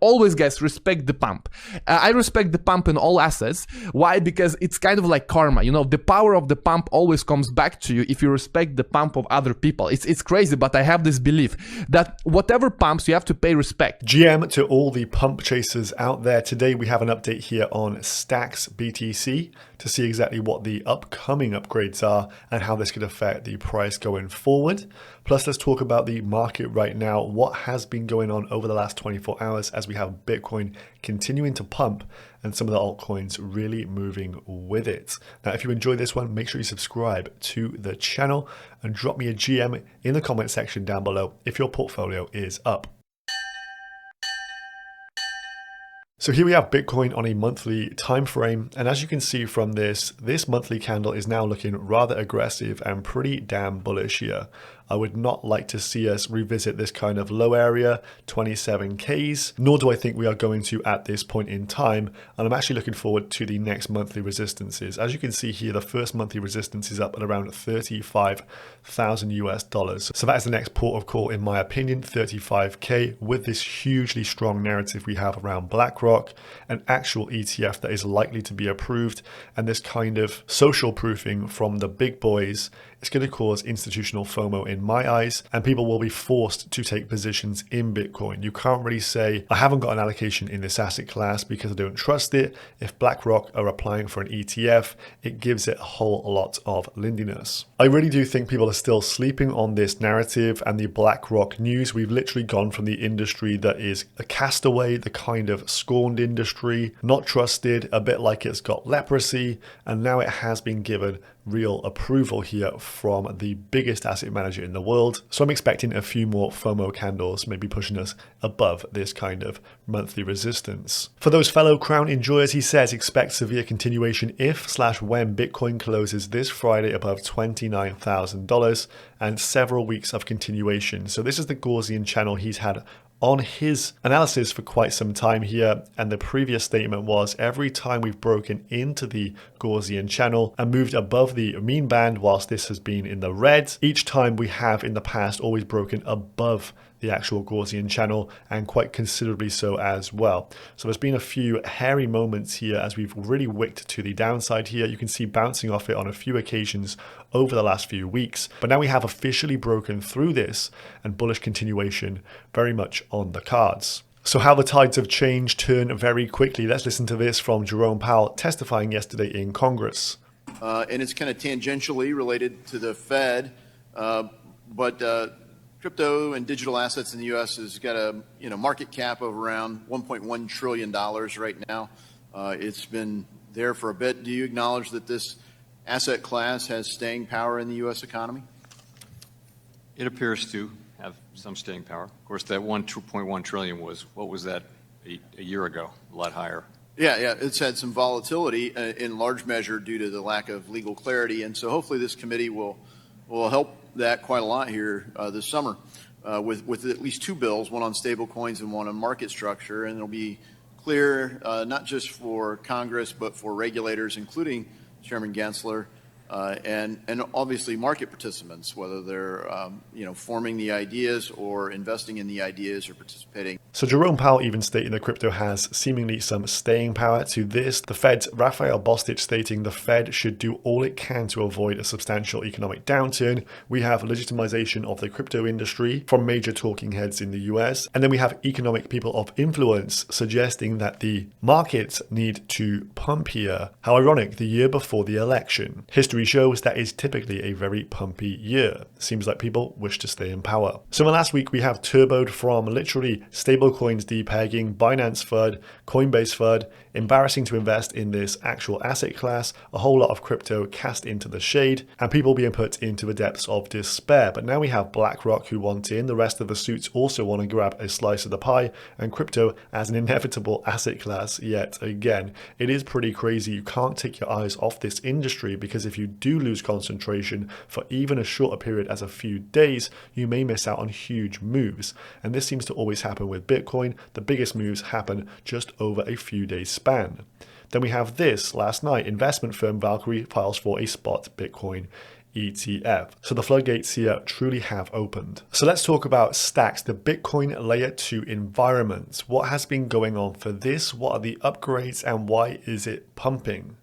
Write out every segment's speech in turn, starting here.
Always, guys, respect the pump. I respect the pump in all assets. Why? Because it's kind of like karma. You know, the power of the pump always comes back to you if you respect the pump of other people. It's crazy, but I have this belief that whatever pumps, you have to pay respect. GM to all the pump chasers out there. Today we have an update here on Stacks BTC to see exactly what the upcoming upgrades are and how this could affect the price going forward. Plus, let's talk about the market right now, what has been going on over the last 24 hours as we have Bitcoin continuing to pump and some of the altcoins really moving with it. Now, if you enjoyed this one, make sure you subscribe to the channel and drop me a GM in the comment section down below if your portfolio is up. So here we have Bitcoin on a monthly time frame, and as you can see from this monthly candle is now looking rather aggressive and pretty damn bullish here. I would not like to see us revisit this kind of low area, 27Ks, nor do I think we are going to at this point in time, and I'm actually looking forward to the next monthly resistances. As you can see here, the first monthly resistance is up at around 35,000 US dollars. So that is the next port of call in my opinion, 35K, with this hugely strong narrative we have around BlackRock, an actual ETF that is likely to be approved, and this kind of social proofing from the big boys. It's going to cause institutional FOMO in my eyes, and people will be forced to take positions in Bitcoin. You can't really say, I haven't got an allocation in this asset class because I don't trust it. If BlackRock are applying for an ETF, it gives it a whole lot of lindiness. I really do think people are still sleeping on this narrative and the BlackRock news. We've literally gone from the industry that is a castaway, the kind of scorned industry, not trusted, a bit like it's got leprosy, and now it has been given real approval here from the biggest asset manager in the world. So I'm expecting a few more FOMO candles, maybe pushing us above this kind of monthly resistance. For those fellow crown enjoyers, he says expect severe continuation if/when Bitcoin closes this Friday above $29,000 and several weeks of continuation. So this is the Gausian channel he's had on his analysis for quite some time here, and the previous statement was every time we've broken into the Gausian channel and moved above the mean band whilst this has been in the red, each time we have in the past always broken above the actual Gausian channel, and quite considerably so as well. So there's been a few hairy moments here as we've really wicked to the downside here. You can see bouncing off it on a few occasions over the last few weeks, but now we have officially broken through this, and bullish continuation very much on the cards. So how the tides of change turn very quickly. Let's listen to this from Jerome Powell testifying yesterday in Congress. And it's kind of tangentially related to the Fed, but crypto and digital assets in the U.S. has got a market cap of around $1.1 trillion right now. It's been there for a bit. Do you acknowledge that this asset class has staying power in the U.S. economy? It appears to have some staying power. Of course, that 2.1 trillion was, what was that a year ago? A lot higher. Yeah, it's had some volatility in large measure due to the lack of legal clarity, and so hopefully this committee will help that quite a lot here this summer with at least two bills, one on stable coins and one on market structure, and it'll be clear not just for Congress but for regulators, including Chairman Gensler, and obviously market participants, whether they're forming the ideas or investing in the ideas or participating. So Jerome Powell even stating that crypto has seemingly some staying power to this. The Fed's Raphael Bostic stating the Fed should do all it can to avoid a substantial economic downturn. We have legitimization of the crypto industry from major talking heads in the US. And then we have economic people of influence suggesting that the markets need to pump here. How ironic, the year before the election. History shows that is typically a very pumpy year. Seems like people wish to stay in power. So in last week we have turboed from literally stablecoins depegging, Binance FUD, Coinbase FUD, embarrassing to invest in this actual asset class, a whole lot of crypto cast into the shade, and people being put into the depths of despair. But now we have BlackRock who want in, the rest of the suits also want to grab a slice of the pie, and crypto as an inevitable asset class yet again. It is pretty crazy. You can't take your eyes off this industry, because if you do lose concentration for even a shorter period as a few days, you may miss out on huge moves. And this seems to always happen with Bitcoin. The biggest moves happen just over a few days span. Then we have this last night, investment firm Valkyrie files for a spot Bitcoin ETF. So the floodgates here truly have opened. So let's talk about Stacks, the Bitcoin Layer 2 environment. What has been going on for this? What are the upgrades and why is it pumping?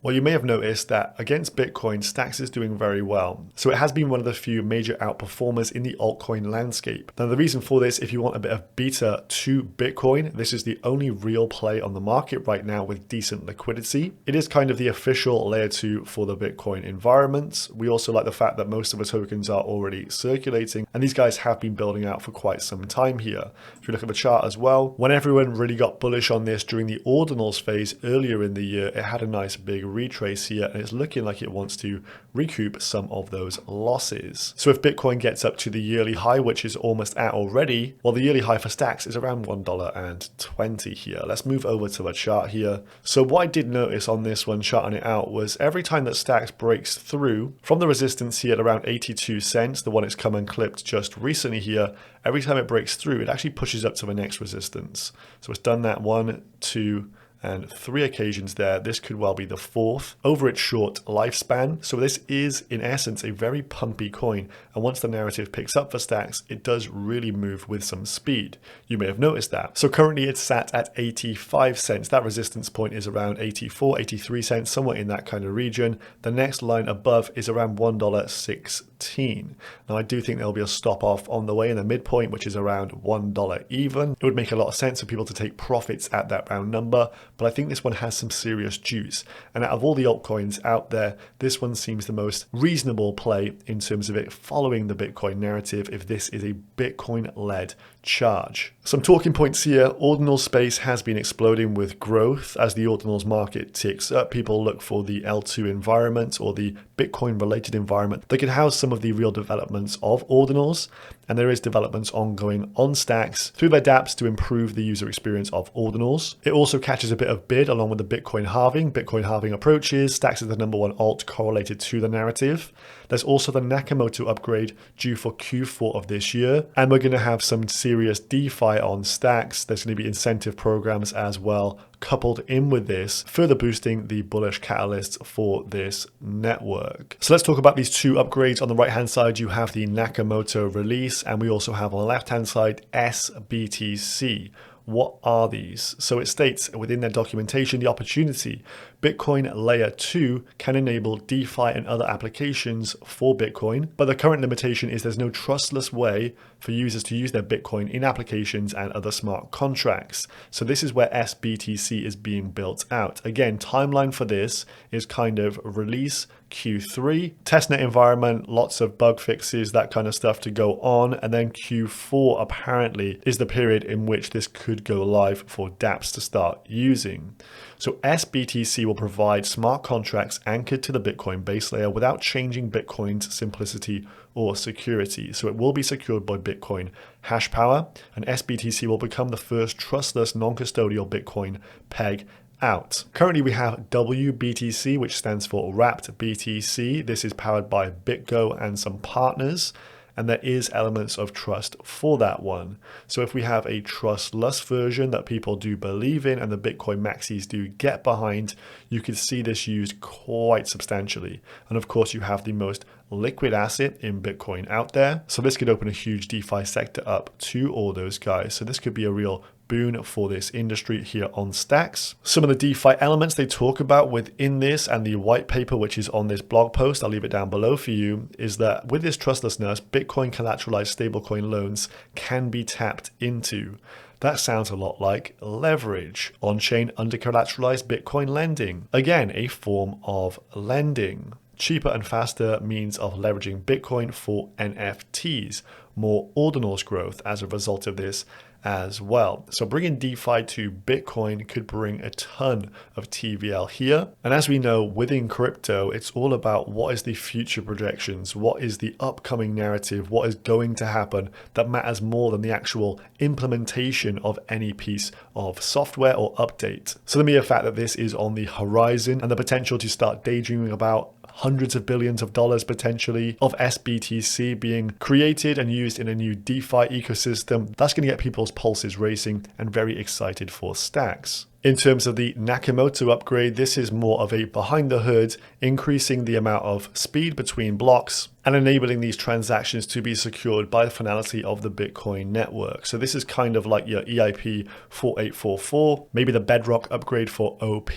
Well, you may have noticed that against Bitcoin, Stacks is doing very well. So it has been one of the few major outperformers in the altcoin landscape. Now, the reason for this, if you want a bit of beta to Bitcoin, this is the only real play on the market right now with decent liquidity. It is kind of the official layer 2 for the Bitcoin environment. We also like the fact that most of the tokens are already circulating, and these guys have been building out for quite some time here. If you look at the chart as well, when everyone really got bullish on this during the ordinals phase earlier in the year, it had a nice big retrace here, and it's looking like it wants to recoup some of those losses. So if Bitcoin gets up to the yearly high, which is almost at already, well, the yearly high for Stacks is around $1.20 here. Let's move over to the chart here. So what I did notice on this one, charting it out, was every time that Stacks breaks through from the resistance here at around 82 cents, the one it's come and clipped just recently here, every time it breaks through, it actually pushes up to the next resistance. So it's done that 1, 2, and 3 occasions there. This could well be the 4th over its short lifespan. So this is in essence a very pumpy coin, and once the narrative picks up for Stacks, it does really move with some speed. You may have noticed that. So currently it's sat at 85 cents. That resistance point is around 84, 83 cents, somewhere in that kind of region. The next line above is around $1.16. Now I do think there'll be a stop off on the way in the midpoint, which is around $1 even. It would make a lot of sense for people to take profits at that round number, but I think this one has some serious juice. And out of all the altcoins out there, this one seems the most reasonable play in terms of it following the Bitcoin narrative if this is a Bitcoin-led charge. Some talking points here. Ordinal space has been exploding with growth. As the ordinals market ticks up, people look for the L2 environment or the Bitcoin related environment that can house some of the real developments of ordinals. And there is developments ongoing on Stacks through their dApps to improve the user experience of ordinals. It also catches a bit of bid along with the Bitcoin halving. Bitcoin halving approaches. Stacks is the #1 alt correlated to the narrative. There's also the Nakamoto upgrade due for Q4 of this year. And we're going to have some serious DeFi on Stacks. There's going to be incentive programs as well coupled in with this, further boosting the bullish catalysts for this network. So let's talk about these 2 upgrades. On the right hand side, you have the Nakamoto release, and we also have on the left hand side SBTC. What are these? So it states within their documentation, the opportunity, Bitcoin Layer 2 can enable DeFi and other applications for Bitcoin, but the current limitation is there's no trustless way for users to use their Bitcoin in applications and other smart contracts. So this is where SBTC is being built out. Again, timeline for this is kind of release Q3, testnet environment, lots of bug fixes, that kind of stuff to go on. And then Q4 apparently is the period in which this could go live for dApps to start using. So SBTC will provide smart contracts anchored to the Bitcoin base layer without changing Bitcoin's simplicity or security. So it will be secured by Bitcoin hash power, and SBTC will become the first trustless non-custodial Bitcoin peg out. Currently we have WBTC, which stands for Wrapped BTC. This is powered by BitGo and some partners, and there is elements of trust for that one. So if we have a trustless version that people do believe in and the Bitcoin maxis do get behind, you can see this used quite substantially. And of course you have the most liquid asset in Bitcoin out there. So this could open a huge DeFi sector up to all those guys. So this could be a real boon for this industry here on Stacks. Some of the DeFi elements they talk about within this and the white paper, which is on this blog post, I'll leave it down below for you, is that with this trustlessness, Bitcoin collateralized stablecoin loans can be tapped into. That sounds a lot like leverage. On-chain under-collateralized Bitcoin lending. Again, a form of lending. Cheaper and faster means of leveraging Bitcoin for NFTs. More ordinals growth as a result of this as well. So bringing DeFi to Bitcoin could bring a ton of TVL here. And as we know, within crypto, it's all about what is the future projections, what is the upcoming narrative, what is going to happen that matters more than the actual implementation of any piece of software or update. So the mere fact that this is on the horizon and the potential to start daydreaming about hundreds of billions of dollars potentially of SBTC being created and used in a new DeFi ecosystem, that's going to get people's pulses racing and very excited for Stacks. In terms of the Nakamoto upgrade, this is more of a behind the hood, increasing the amount of speed between blocks and enabling these transactions to be secured by the finality of the Bitcoin network. So this is kind of like your EIP 4844, maybe the Bedrock upgrade for OP,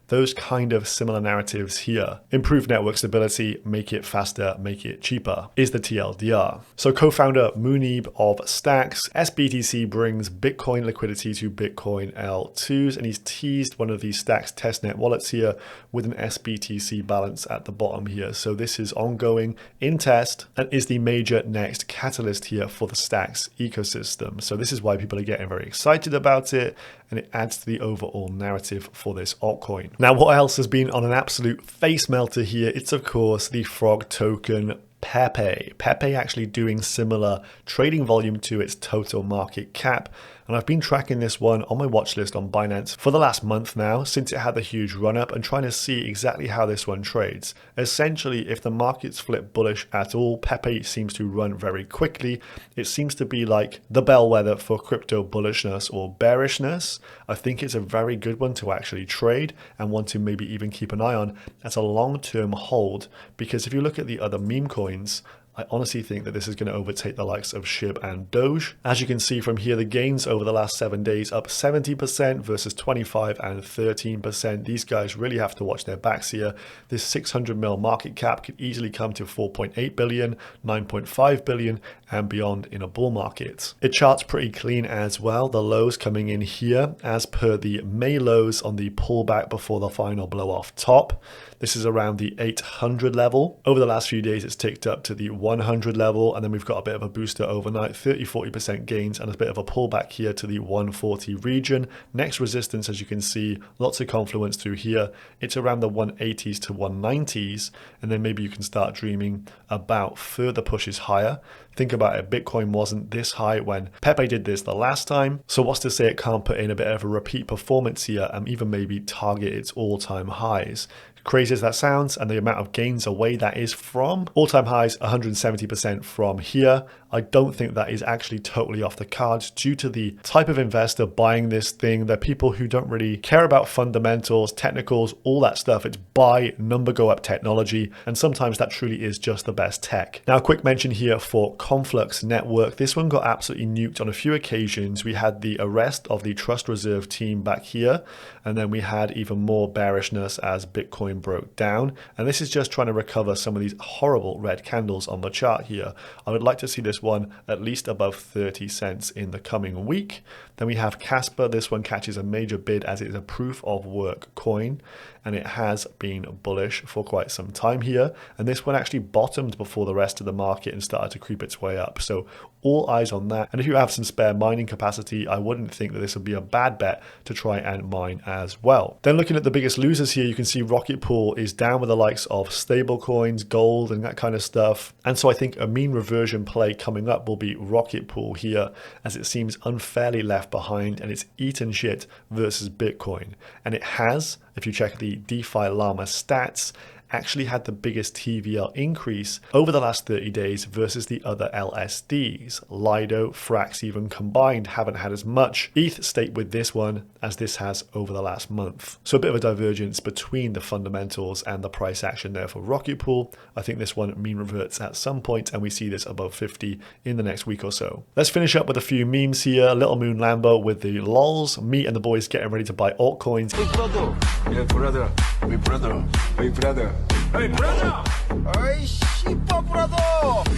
those kind of similar narratives here. Improve network stability, make it faster, make it cheaper, is the TLDR. So co-founder Muneeb of Stacks, SBTC brings Bitcoin liquidity to Bitcoin L2s, and he's teased one of these Stacks testnet wallets here with an SBTC balance at the bottom here. So this is ongoing in test and is the major next catalyst here for the Stacks ecosystem. So this is why people are getting very excited about it, and it adds to the overall narrative for this altcoin. Now, what else has been on an absolute face melter here? It's of course the frog token Pepe. Pepe actually doing similar trading volume to its total market cap. And I've been tracking this one on my watch list on Binance for the last month now, since it had the huge run up, and trying to see exactly how this one trades. Essentially, if the markets flip bullish at all, Pepe seems to run very quickly. It seems to be like the bellwether for crypto bullishness or bearishness. I think it's a very good one to actually trade and want to maybe even keep an eye on as a long-term hold, because if you look at the other meme coins, I honestly think that this is going to overtake the likes of SHIB and Doge. As you can see from here, the gains over the last 7 days up 70% versus 25 and 13%. These guys really have to watch their backs here. This 600 mil market cap could easily come to 4.8 billion, 9.5 billion and beyond in a bull market. It charts pretty clean as well. The lows coming in here as per the May lows on the pullback before the final blow off top. This is around the 800 level. Over the last few days, it's ticked up to the 100 level, and then we've got a bit of a booster overnight, 30-40% gains, and a bit of a pullback here to the 140 region. Next resistance, as you can see, lots of confluence through here. It's around the 180s to 190s, and then maybe you can start dreaming about further pushes higher. Think about it, Bitcoin wasn't this high when Pepe did this the last time. So what's to say it can't put in a bit of a repeat performance here and even maybe target its all-time highs? Crazy as that sounds, and the amount of gains away that is from all-time highs, 170% from here. I don't think that is actually totally off the cards due to the type of investor buying this thing. They're people who don't really care about fundamentals, technicals, all that stuff. It's buy, number go up technology, and sometimes that truly is just the best tech. Now, a quick mention here for Conflux Network. This one got absolutely nuked on a few occasions. We had the arrest of the Trust Reserve team back here, and then we had even more bearishness as Bitcoin broke down. And this is just trying to recover some of these horrible red candles on the chart here. I would like to see this one at least above 30 cents in the coming week. Then we have Casper. This one catches a major bid as it is a proof of work coin, and it has been bullish for quite some time here. And this one actually bottomed before the rest of the market and started to creep its way up. So all eyes on that. And if you have some spare mining capacity, I wouldn't think that this would be a bad bet to try and mine as well. Then looking at the biggest losers here, you can see Rocket Pool is down with the likes of stable coins, gold, and that kind of stuff. And so I think a mean reversion play coming up will be Rocket Pool here, as it seems unfairly left behind and it's eaten shit versus Bitcoin. And it has, if you check the DeFi Llama stats, actually had the biggest TVL increase over the last 30 days versus the other LSDs. Lido, Frax even combined haven't had as much ETH stake with this one as this has over the last month. So a bit of a divergence between the fundamentals and the price action there for Rocket Pool. I think this one mean reverts at some point and we see this above 50 in the next week or so. Let's finish up with a few memes here. Little Moon Lambo with the lols. Me and the boys getting ready to buy altcoins. Hey brother, yeah brother, hey brother, hey brother. Hey, brother! Hey, sheepa, brother!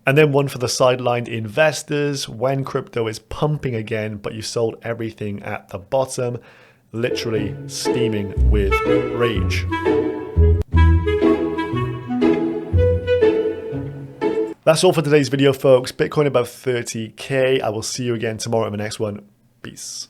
And then one for the sidelined investors. When crypto is pumping again, but you sold everything at the bottom, literally steaming with rage. That's all for today's video, folks. Bitcoin above 30K. I will see you again tomorrow in the next one. Peace.